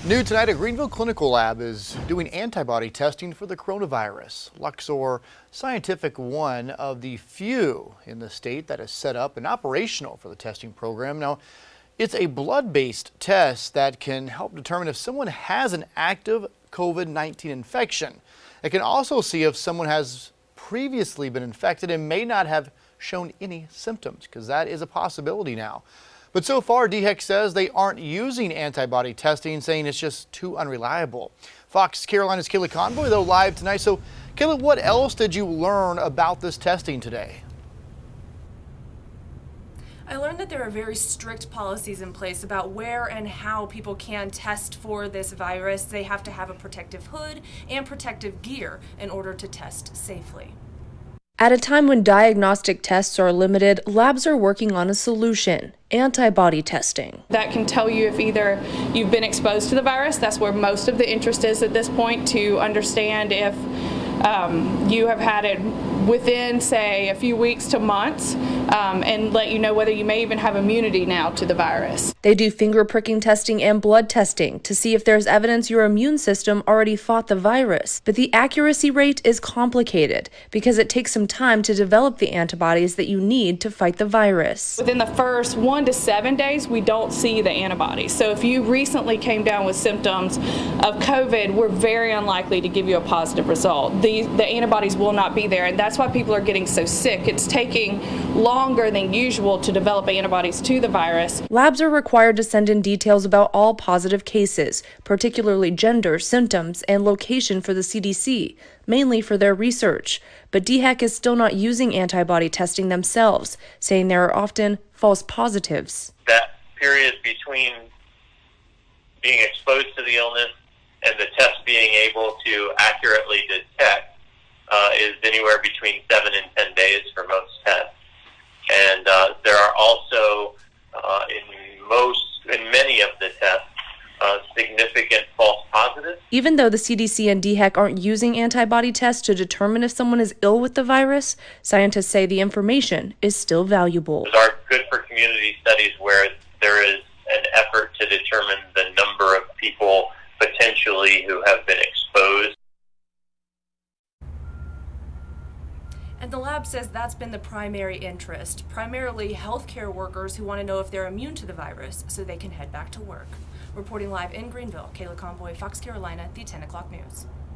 New tonight, a Greenville clinical lab is doing antibody testing for the coronavirus. Luxor Scientific, one of the few in the state that is set up and operational for the testing program. Now, it's a blood-based test that can help determine if someone has an active COVID-19 infection. It can also see if someone has previously been infected and may not have shown any symptoms, because that is a possibility now. But so far, DHEC says they aren't using antibody testing, saying it's just too unreliable. Fox Carolina's Kayla Conboy, though, live tonight. So, Kayla, what else did you learn about this testing today? I learned that there are very strict policies in place about where and how people can test for this virus. They have to have a protective hood and protective gear in order to test safely. At a time when diagnostic tests are limited, labs are working on a solution: antibody testing. That can tell you if either you've been exposed to the virus. That's where most of the interest is at this point, to understand if you have had it within, say, a few weeks to months, and let you know whether you may even have immunity now to the virus. They do finger pricking testing and blood testing to see if there's evidence your immune system already fought the virus. But the accuracy rate is complicated because it takes some time to develop the antibodies that you need to fight the virus. Within the first 1 to 7 days, we don't see the antibodies. So if you recently came down with symptoms of COVID, we're very unlikely to give you a positive result. The antibodies will not be there, and that's why people are getting so sick. It's taking longer than usual to develop antibodies to the virus. Labs are required to send in details about all positive cases, particularly gender, symptoms, and location for the CDC, mainly for their research. But DHEC is still not using antibody testing themselves, saying there are often false positives. That period between being exposed to the illness and the test being able to accurately detect is anywhere between 7 and 10 days for most tests. And there are also, in many of the tests, significant false positives. Even though the CDC and DHEC aren't using antibody tests to determine if someone is ill with the virus, scientists say the information is still valuable. Those are good for community studies where there is an effort to determine the number of people potentially who have been exposed. And the lab says that's been the primary interest, primarily healthcare workers who want to know if they're immune to the virus so they can head back to work. Reporting live in Greenville, Kayla Conboy, Fox Carolina, the 10 o'clock news.